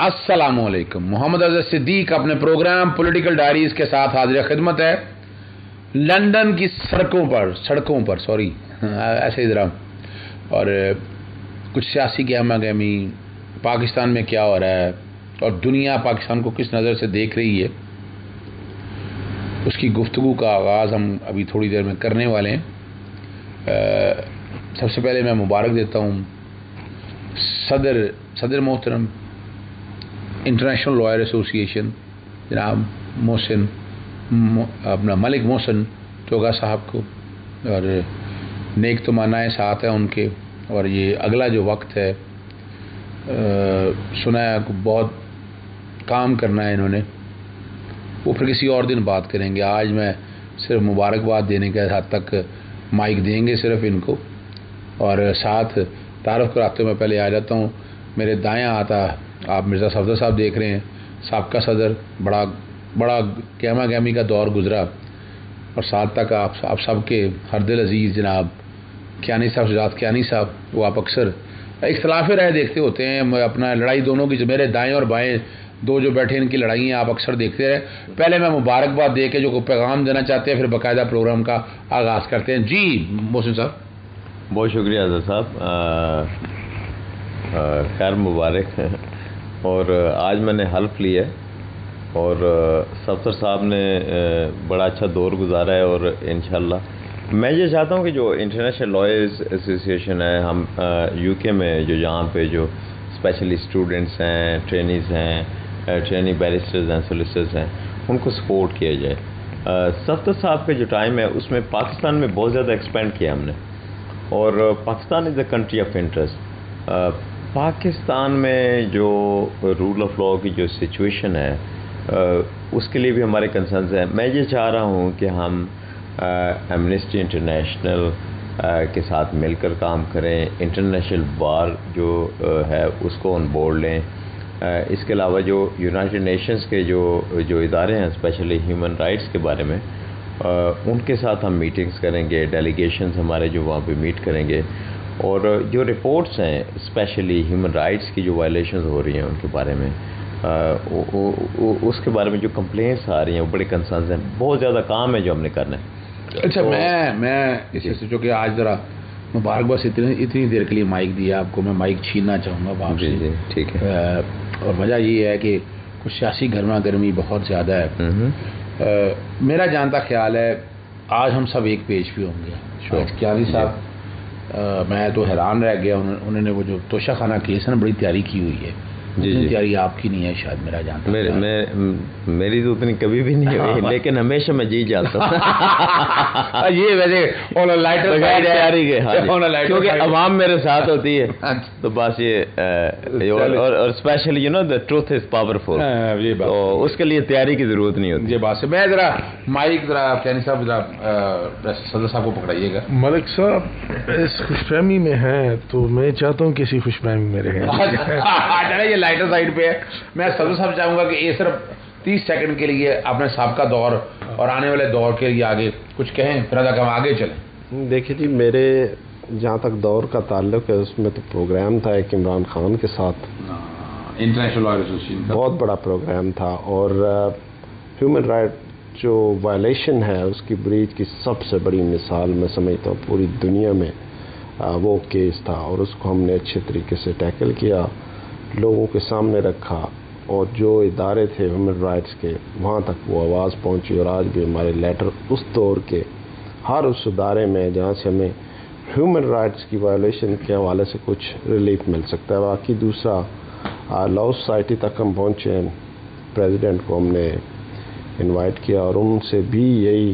السلام علیکم. محمد اظہر صدیق اپنے پروگرام پولیٹیکل ڈائریز کے ساتھ حاضر خدمت ہے. لندن کی سڑکوں پر ایسے ذرا اور کچھ سیاسی گہما گہمی پاکستان میں کیا ہو رہا ہے اور دنیا پاکستان کو کس نظر سے دیکھ رہی ہے، اس کی گفتگو کا آغاز ہم ابھی تھوڑی دیر میں کرنے والے ہیں. سب سے پہلے میں مبارک دیتا ہوں صدر محترم انٹرنیشنل لائر ایسوسی ایشن جناب اپنا ملک محسن چوگا صاحب کو، اور نیک تمنائیں ساتھ ہیں ان کے. اور یہ اگلا جو وقت ہے سنا ہے بہت کام کرنا ہے انہوں نے، وہ پھر کسی اور دن بات کریں گے. آج میں صرف مبارکباد دینے کے حد تک مائک دیں گے صرف ان کو، اور ساتھ تعارف کراتے ہوئے میں پہلے آ جاتا ہوں. میرے دائیں آتا آپ مرزا صفدر صاحب دیکھ رہے ہیں، سابقہ صدر، بڑا گہما گہمی کا دور گزرا، اور ساتھ تک آپ سب کے ہر دل عزیز جناب کیانی صاحب، شجاعت کیانی صاحب. وہ آپ اکثر اختلاف رائے دیکھتے ہوتے ہیں، اپنا لڑائی دونوں کی، میرے دائیں اور بائیں دو جو بیٹھے ان کی لڑائی ہیں آپ اکثر دیکھتے رہے. پہلے میں مبارکباد دے کے جو پیغام دینا چاہتے ہیں پھر باقاعدہ پروگرام کا آغاز کرتے ہیں. جی محسن صاحب. بہت شکریہ اظہر صاحب، خیر مبارک. اور آج میں نے حلف لیا ہے اور صفدر صاحب نے بڑا اچھا دور گزارا ہے، اور انشاءاللہ میں یہ چاہتا ہوں کہ جو انٹرنیشنل لائرز ایسوسی ایشن ہے، ہم یو کے میں جو یہاں پہ جو اسپیشلی اسٹوڈنٹس ہیں، ٹرینیز ہیں، ٹرینی بیرسٹرز ہیں، سولیسٹرز ہیں، ان کو سپورٹ کیا جائے. صفدر صاحب کا جو ٹائم ہے اس میں پاکستان میں بہت زیادہ ایکسپینڈ کیا ہم نے، اور Pakistan is a country of interest. Pakistan میں جو رول آف لاء کی جو سچویشن ہے اس کے لیے بھی ہمارے کنسرنز ہیں. میں یہ چاہ رہا ہوں کہ ہم ایمنسٹی انٹرنیشنل کے ساتھ مل کر کام کریں، انٹرنیشنل بار جو ہے اس کو آن بورڈ لیں. اس کے علاوہ جو یونائٹڈ نیشنز کے جو ادارے ہیں اسپیشلی ہیومن رائٹس کے بارے میں، ان کے ساتھ ہم میٹنگز کریں گے، ڈیلیگیشنز ہمارے جو وہاں پہ میٹ کریں گے، اور جو رپورٹس ہیں اسپیشلی ہیومن رائٹس کی جو وائلیشنز ہو رہی ہیں ان کے بارے میں، اس کے بارے میں جو کمپلینٹس آ رہی ہیں وہ بڑے کنسرنز ہیں. بہت زیادہ کام ہے جو ہم نے کرنا ہے. اچھا، میں اس سے چونکہ آج ذرا مبارکباد اتنی دیر کے لیے مائک دیا آپ کو، میں مائک چھیننا چاہوں گا آپ سے. جی ٹھیک ہے. اور وجہ یہ ہے کہ کچھ سیاسی گرما گرمی بہت زیادہ ہے. میرا جانتا خیال ہے آج ہم سب ایک پیج پہ ہوں گے. کیانی صاحب، میں تو حیران رہ گیا، انہوں نے وہ جو توشہ خانہ کیس ہے نا بڑی تیاری کی ہوئی ہے. تیاری آپ کی نہیں ہے شاید، میرا جانتا میری تو اتنی کبھی بھی نہیں ہوئی، لیکن ہمیشہ میں جی جاتا ہوں. یہ ویسے لائٹر تیاری کے، کیونکہ عوام میرے ساتھ ہوتی ہے تو بس یہ، اور especially you know the truth is powerful, تو اس کے لیے تیاری کی ضرورت نہیں ہوتی. یہ بات سے میں ذرا مائک ذرا کیانی صاحب ذرا صدر صاحب کو پکڑائیے گا. ملک صاحب اس خوش فہمی میں ہیں تو میں چاہتا ہوں کسی خوش فہمی میں رہیں. یہ لائٹر سائڈ پہ ہے. میں صدر صاحب چاہوں گا کہ یہ صرف 30 سیکنڈ کے لیے اپنے سابقہ دور اور آنے والے دور کے لیے آگے کچھ کہیں، پھر ہم آگے چلیں. دیکھیے جی، میرے جہاں تک دور کا تعلق ہے اس میں تو پروگرام تھا ایک عمران خان کے ساتھ، انٹرنیشنل لائر ایسوسی ایشن، بہت بڑا پروگرام تھا، اور ہیومن رائٹ جو وائلیشن ہے اس کی بریچ کی سب سے بڑی مثال میں سمجھتا ہوں پوری دنیا میں وہ کیس تھا، اور اس کو ہم نے اچھے طریقے سے ٹیکل کیا، لوگوں کے سامنے رکھا، اور جو ادارے تھے ہیومن رائٹس کے وہاں تک وہ آواز پہنچی. اور آج بھی ہمارے لیٹر اس دور کے ہر اس ادارے میں جہاں سے ہمیں ہیومن رائٹس کی وائلیشن کے حوالے سے کچھ ریلیف مل سکتا ہے. باقی دوسرا لاء سوسائٹی تک ہم پہنچے، پریزیڈنٹ کو ہم نے انوائٹ کیا، اور ان سے بھی یہی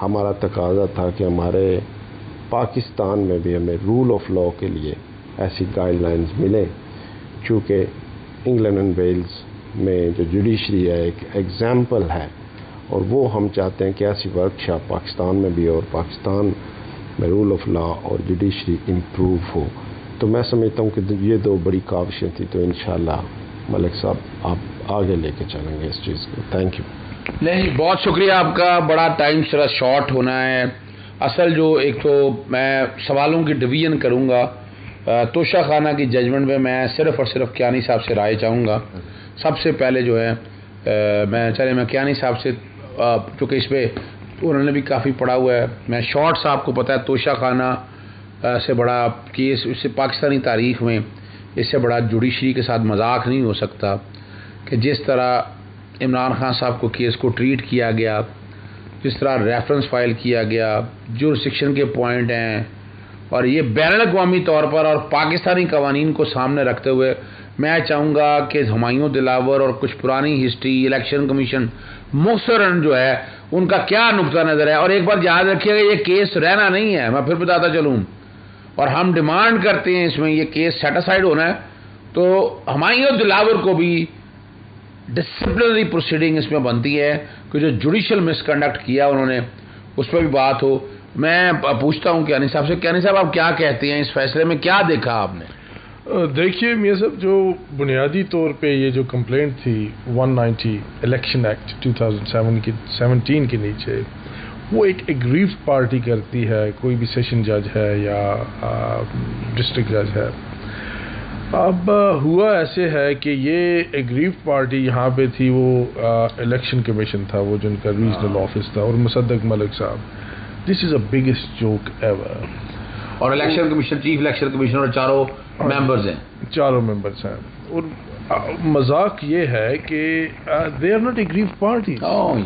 ہمارا تقاضا تھا کہ ہمارے پاکستان میں بھی ہمیں رول آف لاء کے لیے ایسی گائیڈ لائنز ملیں، چونکہ انگلینڈ اینڈ ویلز میں جو جوڈیشری ہے ایک ایگزامپل ہے، اور وہ ہم چاہتے ہیں کہ ایسی ورکشاپ پاکستان میں بھی ہو، اور پاکستان میں رول آف لاء اور جوڈیشری امپروو ہو. تو میں سمجھتا ہوں کہ یہ دو بڑی کاوشیں تھیں، تو انشاءاللہ ملک صاحب آپ آگے لے کے چلیں گے اس چیز کو. Thank you. نہیں، بہت شکریہ آپ کا. بڑا ٹائم ذرا شارٹ ہونا ہے. اصل جو ایک تو میں سوالوں کی ڈویژن کروں گا، توشہ خانہ کی ججمنٹ میں میں صرف اور صرف کیانی صاحب سے رائے چاہوں گا. سب سے پہلے جو ہے میں کیانی صاحب سے، چونکہ اس پہ انہوں نے بھی کافی پڑھا ہوا ہے، میں شارٹ صاحب کو پتہ ہے توشہ خانہ سے بڑا کیس اس سے پاکستانی تاریخ میں اس سے بڑا جوڈیشری کے ساتھ مذاق نہیں ہو سکتا کہ جس طرح عمران خان صاحب کو کیس کو ٹریٹ کیا گیا، جس طرح ریفرنس فائل کیا گیا، جورسڈکشن کے پوائنٹ ہیں، اور یہ بین الاقوامی طور پر اور پاکستانی قوانین کو سامنے رکھتے ہوئے میں چاہوں گا کہ ہمایوں دلاور اور کچھ پرانی ہسٹری، الیکشن کمیشن مختصراً جو ہے ان کا کیا نقطہ نظر ہے. اور ایک بار یاد رکھیے گا یہ کیس رہنا نہیں ہے، میں پھر بتاتا چلوں، اور ہم ڈیمانڈ کرتے ہیں اس میں یہ کیس سیٹاسائڈ ہونا ہے. تو ہمایوں دلاور کو بھی ڈسپلنری پروسیڈنگ اس میں بنتی ہے کہ جو جوڈیشل مس کنڈکٹ کیا انہوں نے اس پہ بھی بات ہو. میں پوچھتا ہوں کیانی صاحب سے، کیانی صاحب آپ کیا کہتے ہیں اس فیصلے میں، کیا دیکھا آپ نے؟ دیکھیے میاں صاحب، جو بنیادی طور پہ یہ جو کمپلینٹ تھی 190 الیکشن ایکٹ 2017 کے نیچے، وہ ایک ایگریوڈ پارٹی کرتی ہے، کوئی بھی سیشن جج ہے یا ڈسٹرکٹ جج ہے. اب ہوا ایسے ہے کہ یہ ایگریوڈ پارٹی یہاں پہ تھی، وہ الیکشن کمیشن تھا، وہ جن کا ریجنل آفس تھا، اور مصدق ملک صاحب. This is a biggest joke ever. اور election commission, chief election commissioner چاروں ممبرز ہیں، چاروں ممبرس ہیں. اور مذاق یہ ہے کہ they are not aggrieved party.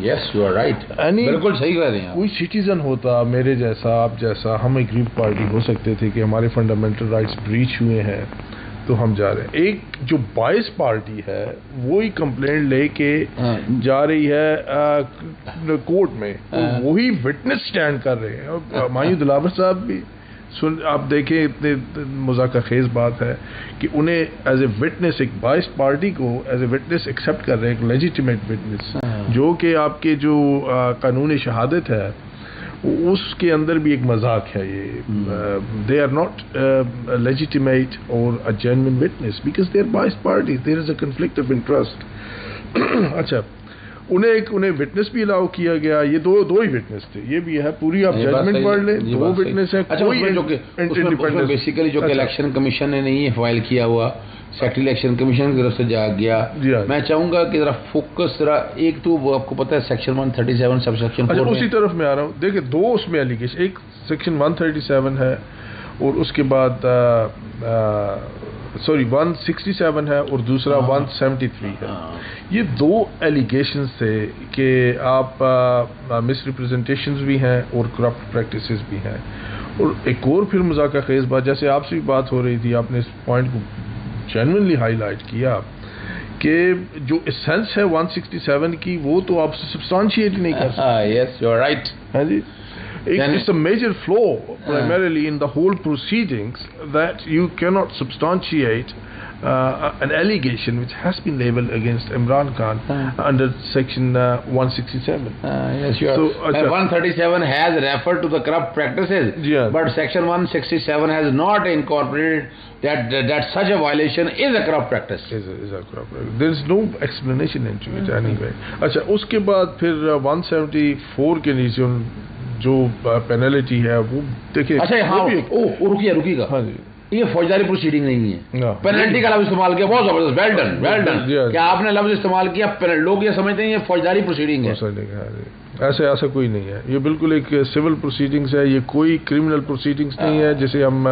Yes you are right, بالکل صحیح کہہ رہے ہیں. کوئی سٹیزن ہوتا میرے جیسا، آپ جیسا، ہم ایگریوڈ پارٹی ہو سکتے تھے کہ ہمارے فنڈامنٹل رائٹس بریچ ہوئے ہیں تو ہم جا رہے ہیں. ایک جو بائس پارٹی ہے وہی کمپلینٹ لے کے جا رہی ہے کورٹ میں، وہی وٹنس سٹینڈ کر رہے ہیں. ہمایوں دلاور صاحب بھی آپ دیکھیں، اتنے مذاکرہ خیز بات ہے کہ انہیں ایز اے وٹنس، ایک بائس پارٹی کو ایز اے وٹنس ایکسیپٹ کر رہے ہیں، ایک لیجیٹیمیٹ وٹنس، جو کہ آپ کے جو قانون شہادت ہے اس کے اندر بھی ایک مذاق ہے. یہ دے are not legitimate or a genuine witness because they are bias party, there is a conflict of interest. اچھا، انہیں وٹنس بھی الاؤ کیا گیا. یہ دو ہی وٹنس تھے، یہ بھی ہے پوری آپ ججمنٹ پڑھ لیں، دو وٹنس ہیں. بیسیکلی جو کہ الیکشن کمیشن نے نہیں فائل کیا ہوا، سیکٹری الیکشن کمیشن کی طرف سے جا گیا. میں چاہوں گا کہ ذرا فوکس ذرا ایک تو آپ کو پتہ ہے سیکشن 137 سب سیکشن 4 اسی طرف میں آ رہا ہوں. دیکھیں دو اس میں ایلیگیشن، ایک سیکشن 137 ہے اور اس کے بعد 167 ہے اور دوسرا 173 ہے. یہ دو ایلیگیشنز تھے کہ آپ مس ریپرزنٹیشنز بھی ہیں اور کرپٹ پریکٹسز بھی ہیں. اور ایک اور پھر مذاکرہ خیز بات، جیسے آپ سے بھی بات ہو رہی تھی، آپ نے اس پوائنٹ کو جینوئنلی ہائی لائٹ کیا کہ جو اسینس ہے 167 کی وہ تو آپ سبسٹانشیٹ نہیں کر سکتے. Yes you are right. ہاں جی، it's a major flaw primarily in the whole proceedings that you cannot substantiate an allegation which has been labelled against Imran Khan under section 167. Yes, you are. So, 137 has referred to the corrupt practices, but section 167 has not incorporated that such a violation is a corrupt practice. Is a corrupt practice. There is no explanation into it anyway. اچھا، اس کے بعد پھر 174 کے نیچے جو penalty ہے وہ دیکھیں. اچھا ہاں، رکیے گا. ہاں جی، یہ فوجداری پروسیڈنگ نہیں ہے. پینلٹی کا لفظ استعمال کیا، بہت زبردست، ویل ڈن. کیا آپ نے لفظ استعمال کیا، لوگ یہ سمجھتے ہیں یہ فوجداری پروسیڈنگ ہے. ایسا کوئی نہیں ہے. یہ بالکل ایک سول پروسیڈنگس ہے، یہ کوئی کرمنل پروسیڈنگس نہیں ہے جیسے ہم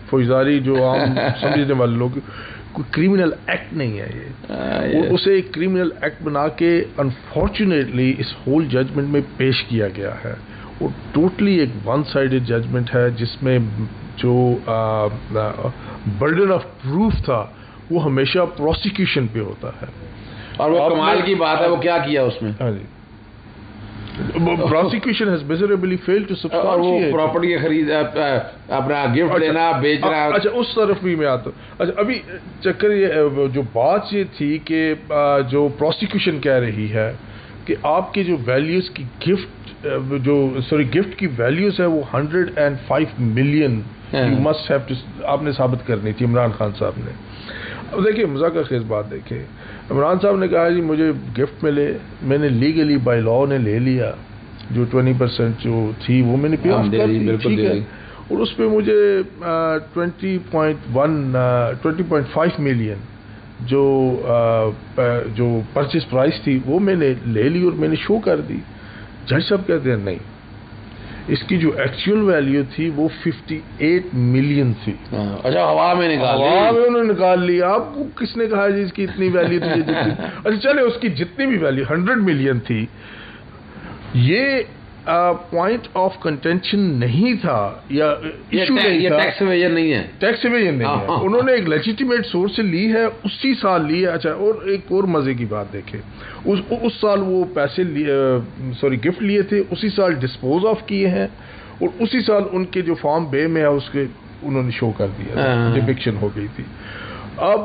فوجداری جو عام سمجھنے والے لوگ. کوئی کرمنل ایکٹ نہیں ہے یہ، اور اسے ایک کرمنل ایکٹ بنا کے انفارچونیٹلی اس ہول ججمنٹ میں پیش کیا گیا ہے. اور ٹوٹلی ایک ون سائڈڈ ججمنٹ ہے جس میں جو برڈن آف پروف تھا وہ ہمیشہ پروسیکیوشن پہ ہوتا ہے. اور وہ کمال کی بات ہے، وہ کیا کیا اس میں؟ ہاں جی، prosecution has miserably failed to substantiate. Property خرید، اپنا گفٹ لینا، بیچنا. اچھا، اس طرف بھی میں آتا ہوں. اچھا، ابھی چکر یہ جو بات یہ تھی کہ جو پروسیکیوشن کہہ رہی ہے کہ آپ کے جو ویلیوز کی گفٹ کی ویلیوز ہے وہ 105 million you must have to, آپ نے ثابت کرنی تھی عمران خان صاحب نے. اب دیکھیے مذاکرہ خیز بات، دیکھیں عمران صاحب نے کہا جی مجھے گفٹ ملے، میں نے لیگلی بائی لا نے لے لیا، جو 20% جو تھی وہ میں نے پے آف کر دی، ٹھیک ہے. اور اس پہ مجھے 20.5 ملین جو پرچیز پرائس تھی وہ میں نے لے لی اور میں نے شو کر دی. جج صاحب کہتے ہیں نہیں، اس کی جو ایکچوئل ویلیو تھی وہ 58 ملین تھی. اچھا، ہوا میں نکال لی. ہوا میں انہوں نے نکال لی. آپ کو کس نے کہا جی اس کی اتنی ویلیو تھی؟ اچھا چلے، اس کی جتنی بھی ویلیو 100 ملین تھی، یہ پوائنٹ آف کنٹینشن نہیں تھا یا ایشو نہیں تھا. ٹیکس ایویژن نہیں ہے، ٹیکس ایویژن نہیں ہے. انہوں نے ایک لیجیٹیمیٹ سورس سے لی ہے، اسی سال لی ہے. اچھا، اور ایک اور مزے کی بات دیکھیں، اس سال وہ پیسے گفٹ لیے تھے، اسی سال ڈسپوز آف کیے ہیں، اور اسی سال ان کے جو فارم بے میں ہے اس کے انہوں نے شو کر دیا، ڈپکشن ہو گئی تھی. اب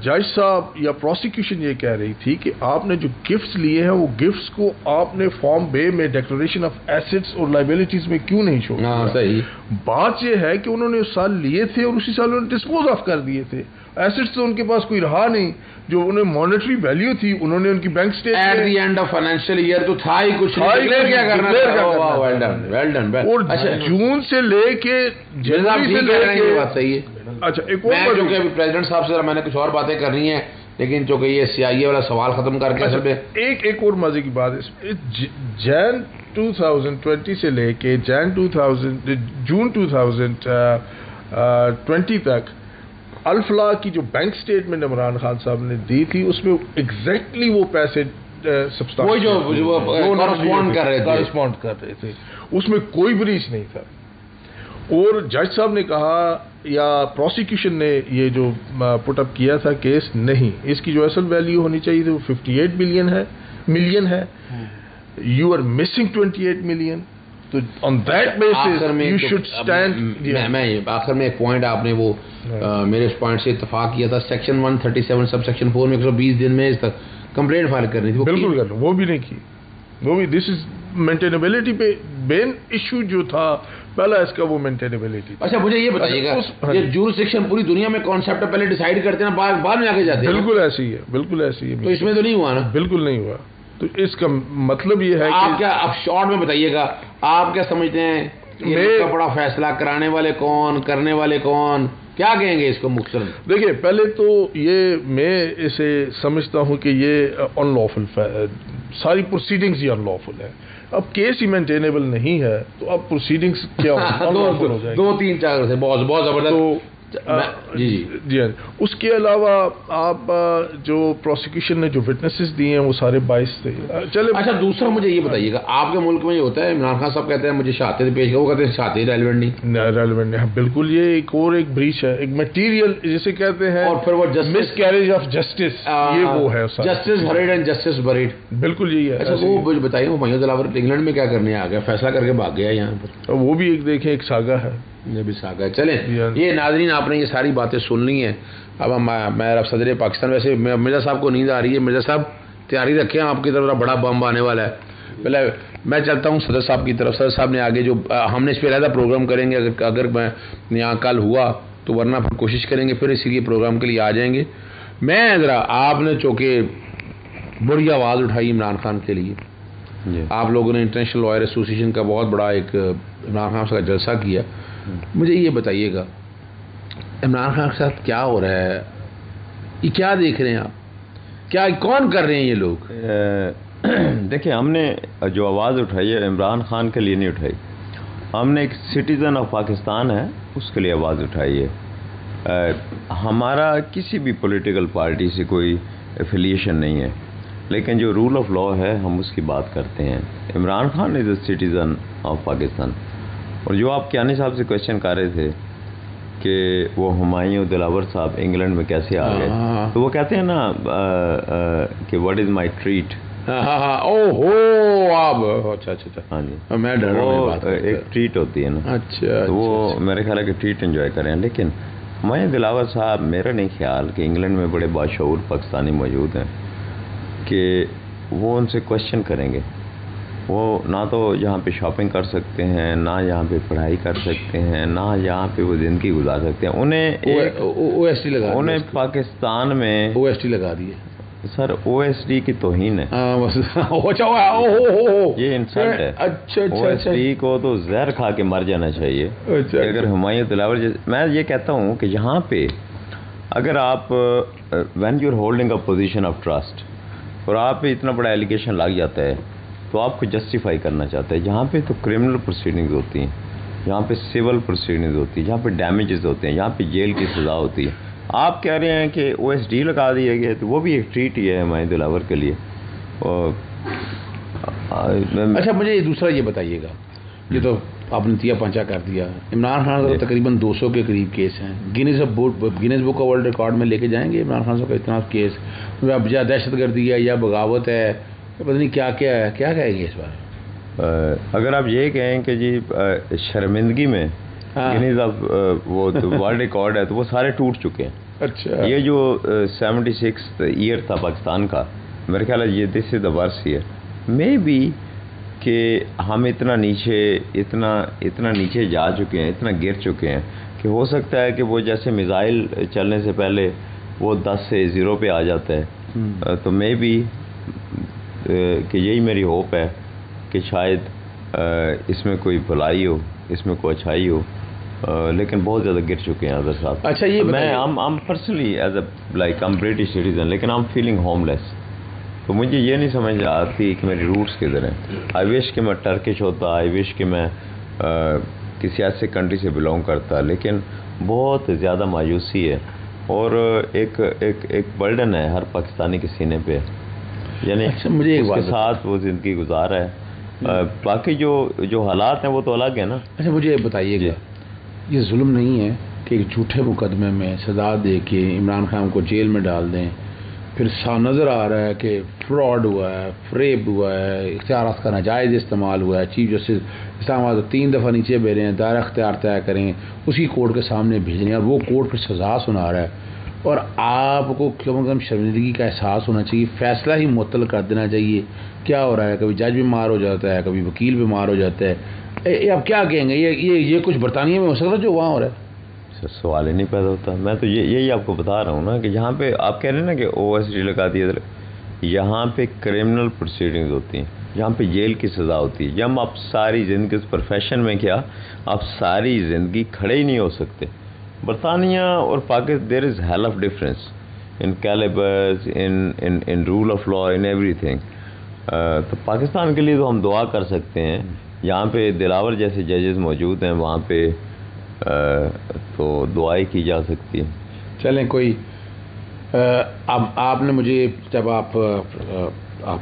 جج صاحب یا پروسیکیوشن یہ کہہ رہی تھی کہ آپ نے جو گفٹس لیے ہیں وہ گفٹس کو آپ نے فارم بے میں ڈیکلریشن آف ایسٹس اور لائبلٹیز میں کیوں نہیں شو کیا؟ صحیح بات یہ ہے کہ انہوں نے اس سال لیے تھے اور اسی سال انہوں نے ڈسپوز آف کر دیے تھے. ایسٹس تو ان کے پاس کوئی رہا نہیں، جو انہیں مانیٹری ویلیو تھی انہوں نے ان کی bank statement at the end of financial year تو تھا ہی کچھ نہیں. کیا کرنا تھا؟ Well done. اور جون سے لے کے جنوری سے لے کے. بات صحیح ہے. اچھا، ایک اور چونکہ پریزیڈنٹ صاحب سے میں نے کچھ اور باتیں کرنی ہیں، لیکن چونکہ یہ CIA والا سوال ختم کر کے اصل میں ایک اور مزے کی بات ہے. جن 2020 سے لے کے جون 2020 تک الفلاح کی جو بینک اسٹیٹمنٹ عمران خان صاحب نے دی تھی اس میں ایگزیکٹلی وہ پیسے کارسپونڈ کر رہے تھے، اس میں کوئی بریچ نہیں تھا. اور جج صاحب نے کہا یا پروسیکیوشن نے یہ جو پٹ اپ کیا تھا کیس، نہیں، اس کی جو اصل ویلیو ہونی چاہیے تھی وہ 58 ملین ہے. You are missing 28 million. تو on that basis you should stand. میں آخر میں ایک پوائنٹ آپ نے وہ میرے اس پوائنٹ سے اتفاق کیا تھا، سیکشن 137 سب سیکشن 4 میں 120 دن میں اس تک کمپلینٹ فائل کرنی تھی. بالکل کر لو، وہ بھی نہیں کی. وہ بھی دس از مینٹینیبلٹی پہ مین ایشو جو تھا پہلا اس کا وہ مینٹینیبلٹی. اچھا مجھے یہ بتائیے گا، یہ جورسڈکشن پوری دنیا میں کانسیپٹ پہلے ڈیسائیڈ کرتے ہیں بعد میں آگے جاتے ہیں. بالکل ایسی ہے، بالکل ایسی ہے. تو اس میں تو نہیں ہوا نا؟ بالکل نہیں ہوا. تو اس کا مطلب یہ ہے آپ کیا اب شارٹ میں بتائیے گا، آپ کیا سمجھتے ہیں کا بڑا فیصلہ کرانے والے کون، کرنے والے کون، کیا کہیں گے اس کو مختصر؟ دیکھیں، پہلے تو یہ میں اسے سمجھتا ہوں کہ یہ ان لافل، ساری پروسیڈنگز ہی ان لافل ہے. اب کیس ہی مینٹینیبل نہیں ہے تو اب پروسیڈنگز کیا ہو؟ 2-3-4 سے بہت زبردست. جی ہاں. اس کے علاوہ آپ جو پروسیکیوشن نے جو وٹنسز دیے ہیں وہ سارے 22 تھے. چلے. اچھا دوسرا مجھے یہ بتائیے گا، آپ کے ملک میں یہ ہوتا ہے عمران خان صاحب کہتے ہیں مجھے شہادت پیش کرو، وہ کہتے ہیں شہادت ریلیونٹ نہیں. بالکل، یہ ایک اور ایک بریچ ہے، ایک میٹیریل جسے کہتے ہیں. اور پھر وہ مس کیریج آف جسٹس، یہ وہ ہے justice hurried and justice buried. بالکل یہی ہے. اچھا وہ بتائیے، وہ میاں دلاور انگلینڈ میں کیا کرنے آ گیا، فیصلہ کر کے بھاگ گیا یہاں پر. وہ بھی ایک دیکھیں ایک ساگا ہے. یہ بھی ساگا ہے. چلیں یہ ناظرین آپ نے یہ ساری باتیں سن لی ہیں. اب میں صدر پاکستان، ویسے مرزا صاحب کو نیند آ رہی ہے، مرزا صاحب تیاری رکھیں، آپ کی طرف بڑا بم آنے والا ہے. پہلے میں چلتا ہوں صدر صاحب کی طرف. صدر صاحب نے آگے جو ہم نے اس پہ علیحدہ پروگرام کریں گے اگر میں یہاں کل ہوا تو، ورنہ پھر کوشش کریں گے پھر اسی لیے پروگرام کے لیے آ جائیں گے. میں ذرا آپ نے چونکہ بڑی آواز اٹھائی عمران خان کے لیے، آپ لوگوں نے انٹرنیشنل لائر ایسوسیشن کا بہت بڑا ایک عمران خان کا جلسہ کیا. مجھے یہ بتائیے گا عمران خان کے ساتھ کیا ہو رہا ہے، یہ کیا دیکھ رہے ہیں آپ، کیا کون کر رہے ہیں یہ لوگ؟ دیکھیں، ہم نے جو آواز اٹھائی ہے عمران خان کے لیے نہیں اٹھائی، ہم نے ایک سٹیزن آف پاکستان ہے اس کے لیے آواز اٹھائی ہے. ہمارا کسی بھی پولیٹیکل پارٹی سے کوئی ایفیلیشن نہیں ہے، لیکن جو رول آف لا ہے ہم اس کی بات کرتے ہیں. عمران خان از اے سٹیزن آف پاکستان. اور جو آپ کیانی صاحب سے کوشچن کر رہے تھے کہ وہ ہمایوں دلاور صاحب انگلینڈ میں کیسے آ گئے، تو وہ کہتے ہیں نا کہ واٹ از مائی ٹریٹ. ہاں جی، میں ڈر رہا ہوں، ایک ٹریٹ ہوتی ہے نا. اچھا، تو وہ میرے خیال ہے کہ ٹریٹ انجوائے کریں. لیکن ہمایوں دلاور صاحب، میرا نہیں خیال کہ انگلینڈ میں بڑے باشعور پاکستانی موجود ہیں کہ وہ ان سے کوشچن کریں گے. وہ نہ تو یہاں پہ شاپنگ کر سکتے ہیں، نہ یہاں پہ پڑھائی کر سکتے ہیں، نہ یہاں پہ وہ زندگی گزار سکتے ہیں. انہیں پاکستان میں OST لگا دی ہے. سر OSD کی توہین ہے، یہ انسلٹ ہے. اچھا OSD کو تو زہر کھا کے مر جانا چاہیے. اگر ہمایوں دلاور میں یہ کہتا ہوں کہ یہاں پہ اگر آپ when you are holding a position of trust اور آپ پہ اتنا بڑا ایلیگیشن لگ جاتا ہے تو آپ کو جسٹیفائی کرنا چاہتے ہیں. یہاں پہ تو کرمنل پروسیڈنگز ہوتی ہیں، یہاں پہ سول پروسیڈنگز ہوتی ہیں، یہاں پہ ڈیمیجز ہوتے ہیں، یہاں پہ جیل کی سزا ہوتی ہے. آپ کہہ رہے ہیں کہ OSD لگا دیا گیا تو وہ بھی ایک ٹریٹ ہی ہے ہمایوں دلاور کے لیے. اچھا مجھے دوسرا یہ بتائیے گا، یہ تو آپ نے تیا پنچا کر دیا. عمران خان صاحب تقریباً 200 کے قریب کیس ہیں. Guinness book of world record میں لے کے جائیں گے عمران خان صاحب کا اتنا کیس؟ اب یا دہشت گردی ہے یا بغاوت ہے، پتہ نہیں کیا کیا ہے، کیا کہے گی اس بارے؟ اگر آپ یہ کہیں کہ جی شرمندگی میں گینیز آف وہ ورلڈ ریکارڈ ہے تو وہ سارے ٹوٹ چکے ہیں. اچھا یہ جو 76 ایئر تھا پاکستان کا، میرے خیال ہے یہ دس از دا ورس ایئر. مے بی کہ ہم اتنا نیچے جا چکے ہیں، اتنا گر چکے ہیں کہ ہو سکتا ہے کہ وہ جیسے میزائل چلنے سے پہلے وہ 10 سے 0 پہ آ جاتا ہے. تو مے بی کہ یہی میری ہوپ ہے کہ شاید اس میں کوئی بھلائی ہو، اس میں کوئی اچھائی ہو، لیکن بہت زیادہ گر چکے ہیں اظہر صاحب. اچھا یہ میں personally as a like am British citizen, لیکن I am feeling homeless. تو مجھے یہ نہیں سمجھ آتی کہ میری روٹس کدھر ہیں. آئی وش کہ میں ٹرکش ہوتا، آئی وش کہ میں کسی ایسے کنٹری سے بلونگ کرتا، لیکن بہت زیادہ مایوسی ہے اور ایک برڈن ہے ہر پاکستانی کے سینے پہ. یعنی مجھے اس کے ساتھ وہ زندگی گزارا ہے. باقی جو حالات ہیں وہ تو الگ ہیں نا. اچھا مجھے بتائیے گا، یہ ظلم نہیں ہے کہ ایک جھوٹے مقدمے میں سزا دے کے عمران خان کو جیل میں ڈال دیں، پھر نظر آ رہا ہے کہ فراڈ ہوا ہے، فریب ہوا ہے، اختیارات کا ناجائز استعمال ہوا ہے، چیف جسٹس اسلام آباد 3 دفعہ نیچے بھیجیں ہیں، دائرہ اختیار طے کریں، اسی کورٹ کے سامنے بھیجیں اور وہ کورٹ پھر سزا سنا رہا ہے، اور آپ کو کم از کم شرمندگی کا احساس ہونا چاہیے، فیصلہ ہی معطل کر دینا چاہیے. کیا ہو رہا ہے؟ کبھی جج بیمار ہو جاتا ہے، کبھی وکیل بیمار ہو جاتا ہے. آپ کیا کہیں گے، یہ کچھ برطانیہ میں ہو سکتا ہے جو وہاں ہو رہا ہے؟ سوال ہی نہیں پیدا ہوتا. میں تو یہی آپ کو بتا رہا ہوں نا کہ یہاں پہ آپ کہہ رہے ہیں نا کہ OSD لگا دیا، یہاں پہ کرمنل پروسیڈنگز ہوتی ہیں، یہاں پہ جیل کی سزا ہوتی ہے. جب آپ ساری زندگی اس پروفیشن میں کیا آپ ساری زندگی کھڑے ہی نہیں ہو سکتے. برطانیہ اور Pakistan there is hell of difference in calibres, in rule of law, in ایوری تھنگ. تو پاکستان کے لیے تو ہم دعا کر سکتے ہیں. یہاں پہ دلاور جیسے ججز موجود ہیں، وہاں پہ تو دعائیں کی جا سکتی ہے. چلیں کوئی اب آپ نے مجھے جب آپ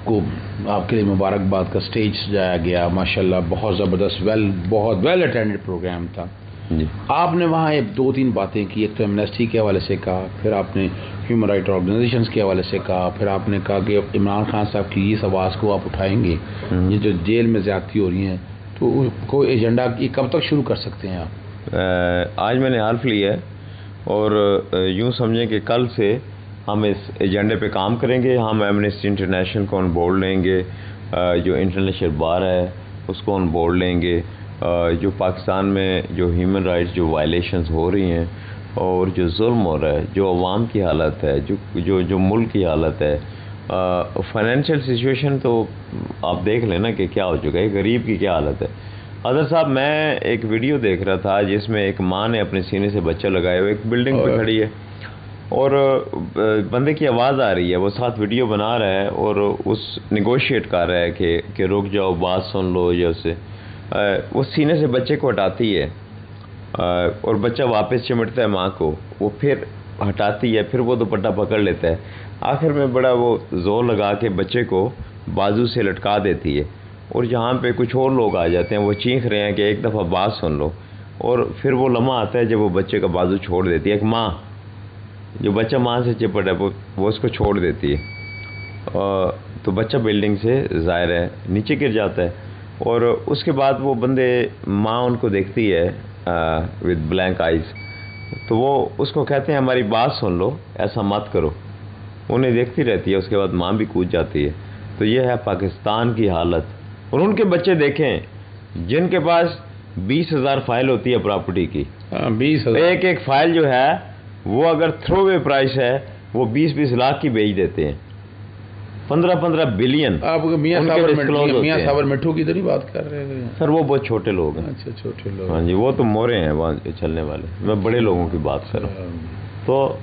کو آپ کے لیے مبارکباد کا سٹیج سجایا گیا، ماشاءاللہ بہت زبردست، بہت ویل اٹینڈڈ پروگرام تھا. جی آپ نے وہاں 2-3 باتیں کی. ایک تو ایمنسٹی کے حوالے سے کہا، پھر آپ نے ہیومن رائٹ آرگنائزیشنز کے حوالے سے کہا، پھر آپ نے کہا کہ عمران خان صاحب کی اس آواز کو آپ اٹھائیں گے. یہ جو جیل میں زیادتی ہو رہی ہیں تو کوئی ایجنڈا یہ کب تک شروع کر سکتے ہیں آپ؟ آج میں نے حلف لیا ہے اور یوں سمجھیں کہ کل سے ہم اس ایجنڈے پہ کام کریں گے. ہم ایمنسٹی انٹرنیشنل کو آن بورڈ لیں گے، جو انٹرنیشنل بار ہے اس کو آن بورڈ لیں گے. جو پاکستان میں جو ہیومن رائٹس جو وائلیشنز ہو رہی ہیں اور جو ظلم ہو رہا ہے، جو عوام کی حالت ہے، جو ملک کی حالت ہے، فائنینشیل سچویشن تو آپ دیکھ لیں نا کہ کیا ہو چکا ہے، غریب کی کیا حالت ہے. اظہر صاحب میں ایک ویڈیو دیکھ رہا تھا جس میں ایک ماں نے اپنے سینے سے بچہ لگایا ہوا ایک بلڈنگ پہ کھڑی ہے اور بندے کی آواز آ رہی ہے، وہ ساتھ ویڈیو بنا رہا ہے اور اس نیگوشیٹ کر رہا ہے کہ رک جاؤ، بات سن لو. جیسے وہ سینے سے بچے کو ہٹاتی ہے اور بچہ واپس چمٹتا ہے ماں کو، وہ پھر ہٹاتی ہے، پھر وہ دوپٹہ پکڑ لیتا ہے. آخر میں بڑا وہ زور لگا کے بچے کو بازو سے لٹکا دیتی ہے اور یہاں پہ کچھ اور لوگ آ جاتے ہیں، وہ چیخ رہے ہیں کہ ایک دفعہ بات سن لو. اور پھر وہ لمحہ آتا ہے جب وہ بچے کا بازو چھوڑ دیتی ہے. ایک ماں جو بچہ ماں سے چپٹ ہے وہ اس کو چھوڑ دیتی ہے تو بچہ بلڈنگ سے ظاہر ہے نیچے گر جاتا ہے. اور اس کے بعد وہ بندے ماں ان کو دیکھتی ہے ود بلینک آئیز، تو وہ اس کو کہتے ہیں ہماری بات سن لو، ایسا مت کرو. انہیں دیکھتی رہتی ہے، اس کے بعد ماں بھی کود جاتی ہے. تو یہ ہے پاکستان کی حالت. اور ان کے بچے دیکھیں جن کے پاس 20,000 فائل ہوتی ہے پراپرٹی کی، 20,000 ایک فائل جو ہے وہ اگر تھرو اوے پرائس ہے وہ 20-20 لاکھ کی بیچ دیتے ہیں. 15 بلین آپ میاں صابر مٹھو کی تو نہیں بات کر رہے ہیں سر؟ وہ بہت چھوٹے لوگ ہیں. اچھا چھوٹے لوگ. ہاں جی، وہ تو مورے ہیں وہاں چلنے والے. میں بڑے لوگوں کی بات کر رہا ہوں.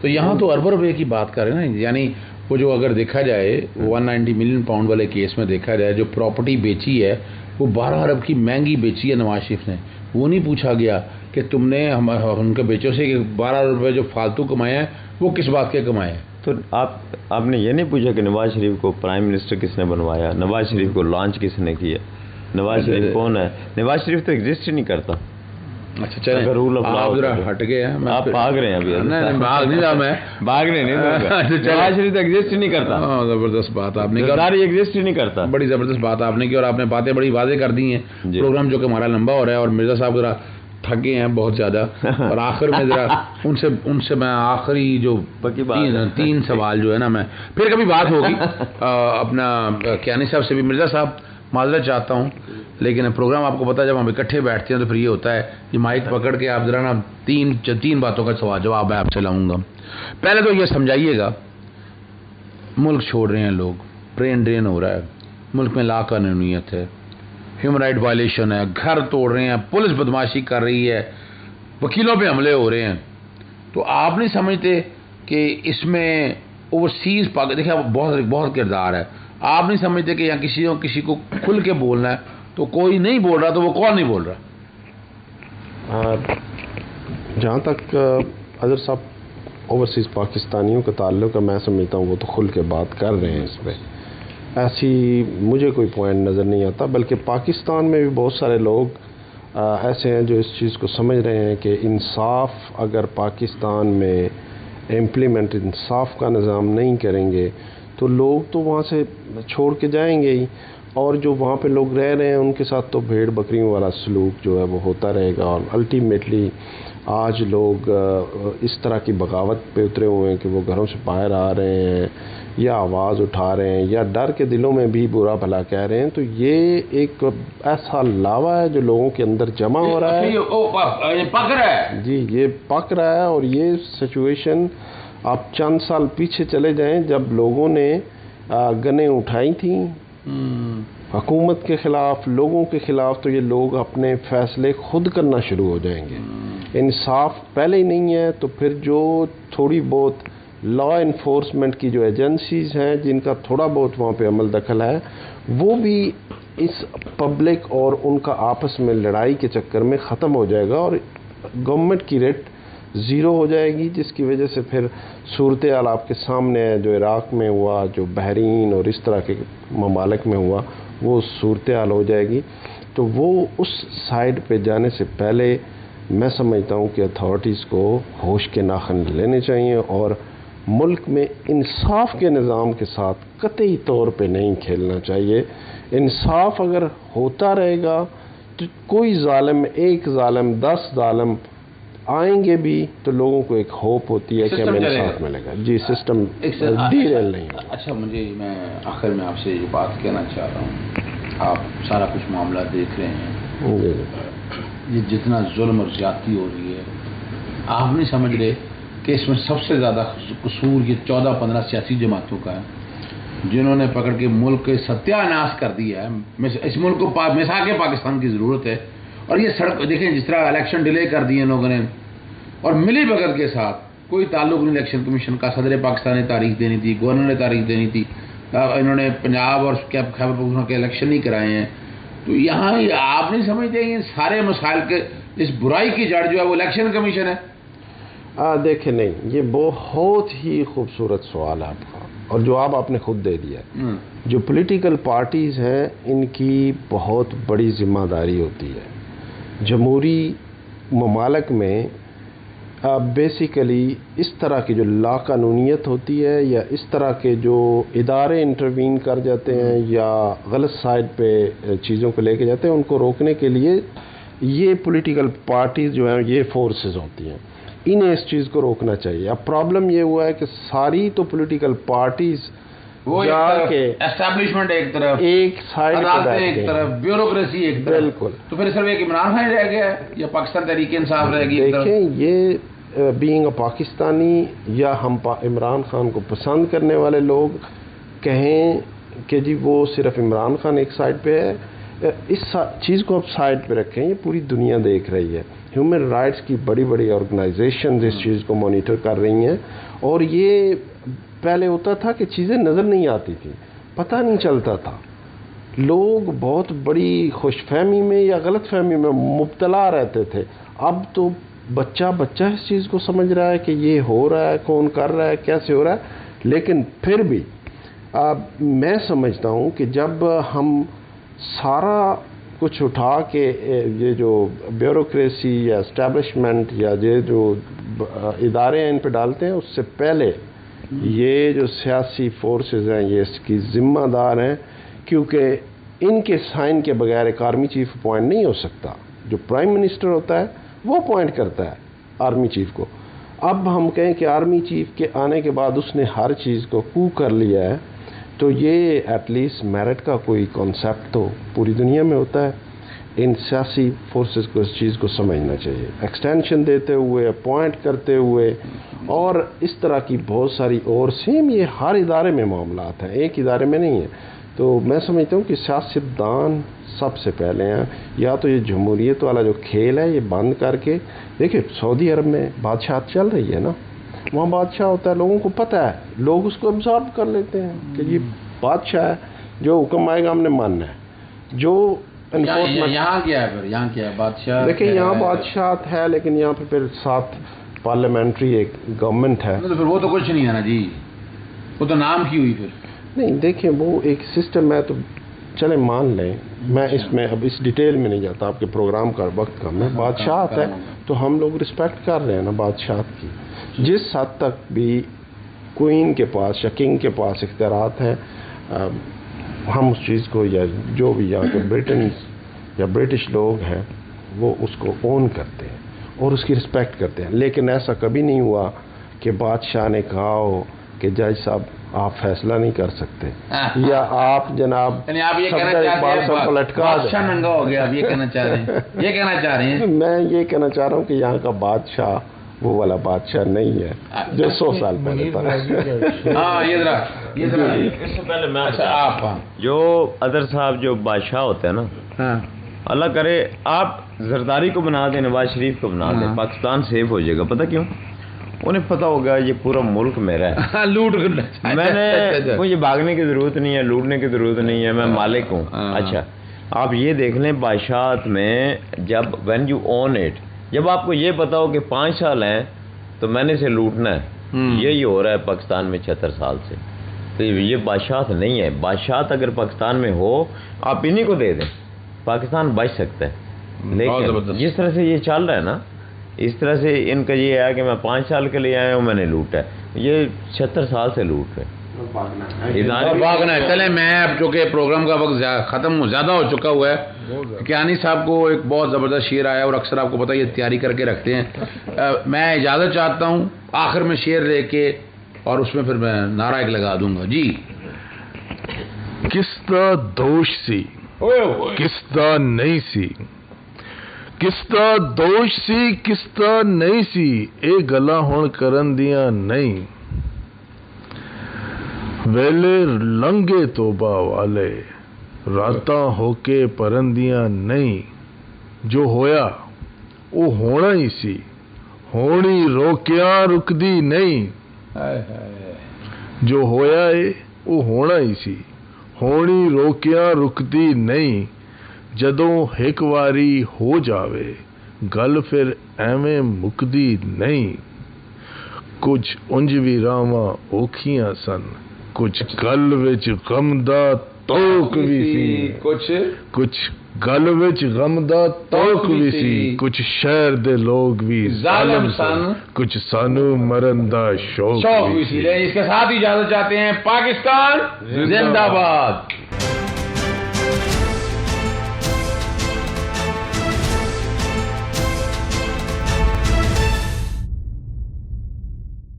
تو یہاں تو اربوں روپے کی بات کر رہے ہیں نا. یعنی وہ جو اگر دیکھا جائے 190 ملین پاؤنڈ والے کیس میں دیکھا جائے جو پراپرٹی بیچی ہے وہ 12 ارب کی مہنگی بیچی ہے نواز شریف نے. وہ نہیں پوچھا گیا کہ تم نے ان کے بیچوں سے کہ 12 ارب روپے جو فالتو کمائے ہیں وہ کس بات کے کمائے ہیں. تو آپ نے یہ نہیں پوچھا کہ نواز شریف کو پرائم منسٹر کس نے بنوایا، نواز شریف کو لانچ کس نے کیا، نواز شریف کون ہے؟ نواز شریف تو ایگزسٹ ہی نہیں کرتا. اچھا چلیں آپ ذرا ہٹ گئے ہیں. آپ بھاگ رہے ہیں ابھی. بھاگ نہیں رہا میں. بھاگ رہے نہیں. نواز شریف تو ایگزسٹ ہی نہیں کرتا. زبردست بات آپ نے کی. ایگزسٹ ہی نہیں کرتا. بڑی زبردست بات آپ نے کی اور آپ نے باتیں بڑی واضح کر دی ہیں. پروگرام جو کہ ہمارا لمبا ہو رہا ہے اور مرزا صاحب ذرا تھکے ہیں بہت زیادہ. اور آخر میں ذرا ان سے میں آخری جو 3 سوال جو ہے نا میں پھر کبھی بات ہوگی اپنا کیانی صاحب سے بھی. مرزا صاحب معذرت چاہتا ہوں لیکن پروگرام آپ کو پتا ہے جب ہم اکٹھے بیٹھتے ہیں تو پھر یہ ہوتا ہے یہ مائک پکڑ کے آپ ذرا نا 3 باتوں کا سوال جواب میں آپ سے لاؤں گا. پہلے تو یہ سمجھائیے گا ملک چھوڑ رہے ہیں لوگ، برین ڈرین ہو رہا ہے، ملک میں لا قانونیت ہے، ہیومن رائٹ وائلیشن ہے، گھر توڑ رہے ہیں، پولیس بدماشی کر رہی ہے، وکیلوں پہ حملے ہو رہے ہیں. تو آپ نہیں سمجھتے کہ اس میں اوورسیز دیکھیں بہت کردار ہے. آپ نہیں سمجھتے کہ یہاں کسی کو کھل کے بولنا ہے تو کوئی نہیں بول رہا تو وہ کون نہیں بول رہا؟ جہاں تک اظہر صاحب اوورسیز پاکستانیوں کا تعلق ہے میں سمجھتا ہوں وہ تو کھل کے بات کر رہے ہیں. اس پہ ایسی مجھے کوئی پوائنٹ نظر نہیں آتا. بلکہ پاکستان میں بھی بہت سارے لوگ ایسے ہیں جو اس چیز کو سمجھ رہے ہیں کہ انصاف اگر پاکستان میں امپلیمنٹ انصاف کا نظام نہیں کریں گے تو لوگ تو وہاں سے چھوڑ کے جائیں گے ہی، اور جو وہاں پہ لوگ رہ رہے ہیں ان کے ساتھ تو بھیڑ بکریوں والا سلوک جو ہے وہ ہوتا رہے گا. اور الٹیمیٹلی آج لوگ اس طرح کی بغاوت پہ اترے ہوئے ہیں کہ وہ گھروں سے باہر آ رہے ہیں یا آواز اٹھا رہے ہیں یا ڈر کے دلوں میں بھی برا بھلا کہہ رہے ہیں. تو یہ ایک ایسا لاوا ہے جو لوگوں کے اندر جمع ہو رہا ہے. پک رہا ہے جی، یہ پک رہا ہے. اور یہ سچویشن آپ چند سال پیچھے چلے جائیں جب لوگوں نے گنیں اٹھائی تھیں حکومت کے خلاف، لوگوں کے خلاف، تو یہ لوگ اپنے فیصلے خود کرنا شروع ہو جائیں گے. انصاف پہلے ہی نہیں ہے تو پھر جو تھوڑی بہت لا انفورسمنٹ کی جو ایجنسیز ہیں جن کا تھوڑا بہت وہاں پہ عمل دخل ہے وہ بھی اس پبلک اور ان کا آپس میں لڑائی کے چکر میں ختم ہو جائے گا اور گورنمنٹ کی ریٹ زیرو ہو جائے گی، جس کی وجہ سے پھر صورتحال آپ کے سامنے ہے جو عراق میں ہوا، جو بحرین اور اس طرح کے ممالک میں ہوا، وہ صورتحال ہو جائے گی. تو وہ اس سائڈ پہ جانے سے پہلے میں سمجھتا ہوں کہ اتھارٹیز کو ہوش کے ناخن لینے چاہیے اور ملک میں انصاف کے نظام کے ساتھ قطعی طور پہ نہیں کھیلنا چاہیے. انصاف اگر ہوتا رہے گا تو کوئی ظالم، ایک ظالم، 10 ظالم آئیں گے بھی تو لوگوں کو ایک ہوپ ہوتی ہے کہ ہمیں انصاف ملے گا. جی سسٹم ڈیریل نہیں ہوگا. اچھا میں آخر میں آپ سے یہ بات کہنا چاہ رہا ہوں، آپ سارا کچھ معاملہ دیکھ رہے ہیں، یہ جتنا ظلم اور زیادتی ہو رہی ہے آپ نہیں سمجھ رہے کہ اس میں سب سے زیادہ قصور یہ 14-15 سیاسی جماعتوں کا ہے جنہوں نے پکڑ کے ملک کے ستیہ ناش کر دیا ہے. اس ملک کو مساق پاکستان کی ضرورت ہے. اور یہ سڑک دیکھیں جس طرح الیکشن ڈیلے کر دیے لوگوں نے اور ملی بھگت کے ساتھ کوئی تعلق نہیں الیکشن کمیشن کا. صدر پاکستان نے تاریخ دینی تھی، گورنر نے تاریخ دینی تھی، انہوں نے پنجاب اور خیبر پختونخوا کے الیکشن نہیں کرائے ہیں. تو یہاں آپ نہیں سمجھتے یہ سارے مسائل کے اس برائی کی جڑ جو ہے وہ الیکشن کمیشن ہے؟ دیکھیں نہیں، یہ بہت ہی خوبصورت سوال ہے آپ کا اور جواب آپ نے خود دے دیا. جو پولیٹیکل پارٹیز ہیں ان کی بہت بڑی ذمہ داری ہوتی ہے. جمہوری ممالک میں بیسیکلی اس طرح کی جو لا قانونیت ہوتی ہے یا اس طرح کے جو ادارے انٹروین کر جاتے ہیں یا غلط سائڈ پہ چیزوں کو لے کے جاتے ہیں ان کو روکنے کے لیے یہ پولیٹیکل پارٹیز جو ہیں یہ فورسز ہوتی ہیں، انہیں اس چیز کو روکنا چاہیے. اب پرابلم یہ ہوا ہے کہ ساری تو پولیٹیکل پارٹیز وہ اسٹیبلشمنٹ ایک طرف، ایک سائڈ ایک طرف، بیوروکریسی ایک طرف. بالکل. تو پھر صرف ایک عمران خان رہ گیا یا پاکستان تحریک انصاف رہ گئی؟ دیکھیں یہ بینگ اے پاکستانی یا ہم عمران خان کو پسند کرنے والے لوگ کہیں کہ جی وہ صرف عمران خان ایک سائڈ پہ ہے، اس چیز کو آپ سائڈ پہ رکھیں، یہ پوری دنیا دیکھ رہی ہے. ہیومن رائٹس کی بڑی بڑی آرگنائزیشنز اس چیز کو مانیٹر کر رہی ہیں، اور یہ پہلے ہوتا تھا کہ چیزیں نظر نہیں آتی تھیں، پتہ نہیں چلتا تھا، لوگ بہت بڑی خوش فہمی میں یا غلط فہمی میں مبتلا رہتے تھے. اب تو بچہ اس چیز کو سمجھ رہا ہے کہ یہ ہو رہا ہے، کون کر رہا ہے، کیسے ہو رہا ہے. لیکن پھر بھی میں سمجھتا ہوں کہ جب ہم سارا کچھ اٹھا کے یہ جو بیوروکریسی یا اسٹیبلشمنٹ یا یہ جو ادارے ہیں ان پہ ڈالتے ہیں، اس سے پہلے یہ جو سیاسی فورسز ہیں یہ اس کی ذمہ دار ہیں، کیونکہ ان کے سائن کے بغیر ایک آرمی چیف اپوائنٹ نہیں ہو سکتا. جو پرائم منسٹر ہوتا ہے وہ اپوائنٹ کرتا ہے آرمی چیف کو. اب ہم کہیں کہ آرمی چیف کے آنے کے بعد اس نے ہر چیز کو کو کر لیا ہے، تو یہ ایٹ لیسٹ میرٹ کا کوئی کانسیپٹ تو پوری دنیا میں ہوتا ہے. ان سیاسی فورسز کو اس چیز کو سمجھنا چاہیے، ایکسٹینشن دیتے ہوئے، اپوائنٹ کرتے ہوئے، اور اس طرح کی بہت ساری اور سیم یہ ہر ادارے میں معاملات ہیں، ایک ادارے میں نہیں ہیں. تو میں سمجھتا ہوں کہ سیاستدان سب سے پہلے ہیں، یا تو یہ جمہوریت والا جو کھیل ہے یہ بند کر کے دیکھیں. سعودی عرب میں بادشاہت چل رہی ہے نا، وہاں بادشاہ ہوتا ہے، لوگوں کو پتہ ہے، لوگ اس کو ابزارب کر لیتے ہیں کہ یہ بادشاہ ہے، جو حکم آئے گا ہم نے ماننا ہے. جو یہاں کیا ہے پھر، یہاں کیا ہے بادشاہ؟ دیکھیں یہاں بادشاہت ہے، لیکن یہاں پہ پھر ساتھ پارلیمنٹری ایک گورنمنٹ ہے. پھر وہ تو کچھ نہیں ہے نا جی، وہ تو نام کی ہوئی. پھر نہیں دیکھیں وہ ایک سسٹم ہے، تو چلیں مان لیں، میں اس میں اب اس ڈیٹیل میں نہیں جاتا، آپ کے پروگرام کا وقت کم ہے. بادشاہت ہے تو ہم لوگ رسپیکٹ کر رہے ہیں نا بادشاہت کی. جس حد تک بھی کوئین کے پاس یا کنگ کے پاس اختیارات ہیں، ہم اس چیز کو یا جو بھی یا تو برٹنز یا برٹش لوگ ہیں وہ اس کو اون کرتے ہیں اور اس کی رسپیکٹ کرتے ہیں. لیکن ایسا کبھی نہیں ہوا کہ بادشاہ نے کہا ہو کہ جج صاحب آپ فیصلہ نہیں کر سکتے، یا آپ جناب بادشاہ ننگا ہو گیا. آپ یہ کہنا چاہ رہے ہیں، یہ کہنا چاہ رہے ہیں؟ میں یہ کہنا چاہ رہا ہوں کہ یہاں کا بادشاہ وہ والا بادشاہ نہیں ہے جو 100 سال پہلے تھا. ہاں یہ ذرا اس سے پہلے میں آپ جو اظہر صاحب جو بادشاہ ہوتے ہیں نا، اللہ کرے آپ زرداری کو بنا دیں، نواز شریف کو بنا دیں، پاکستان سیف ہو جائے گا. پتہ کیوں؟ انہیں پتہ ہوگا یہ پورا ملک میرا ہے، لوٹ میں نے مجھے بھاگنے کی ضرورت نہیں ہے، لوٹنے کی ضرورت نہیں ہے، میں مالک ہوں. اچھا آپ یہ دیکھ لیں بادشاہت میں جب وین یو اون اٹ، جب آپ کو یہ پتا ہو کہ 5 سال ہیں تو میں نے اسے لوٹنا ہے، یہی ہو رہا ہے پاکستان میں 76 سال سے. تو یہ بادشاہت نہیں ہے. بادشاہت اگر پاکستان میں ہو آپ انہیں کو دے دیں، پاکستان بچ سکتا ہے. لیکن جس طرح سے یہ چل رہا ہے نا، اس طرح سے ان کا یہ ہے کہ میں 5 سال کے لیے آیا ہوں، میں نے لوٹا ہے. یہ 76 سال سے لوٹ رہے بھاگنا ہے. چلیں میں اب چونکہ پروگرام کا وقت زیادہ ہو چکا ہوا ہے، کیانی صاحب کو ایک بہت زبردست شعر آیا اور اکثر آپ کو پتہ یہ تیاری کر کے رکھتے ہیں. میں اجازت چاہتا ہوں آخر میں شعر لے کے، اور اس میں پھر میں نعرہ ایک لگا دوں گا. جی کس دا دوش سی کس دا نہیں سی، کس دا دوش سی کس دا نہیں سی، اے گلا ہون کرن دیاں نہیں، ویلے لنگے توبہ والے راتاں ہو کے پرندیاں نہیں، جو ہویا او ہونا ہی سی، ہونی روکیا رکدی نہیں، جو ہویا ہے او ہونا ہی سی، ہونی روکیا رکدی نہیں، جدوں ایک واری ہو جاوے گل پھر ایویں مکدی نہیں، کچھ انج بھی راواں اوکھیاں سن، کچھ گل وچ غم دا توک بھی سی، کچھ گل وچ غم دا توک بھی سی، کچھ شہر دے لوگ بھی ظالم سن، کچھ سانو مرن دا شوق بھی سی. اس کے ساتھ اجازت چاہتے ہیں. پاکستان زندہ باد.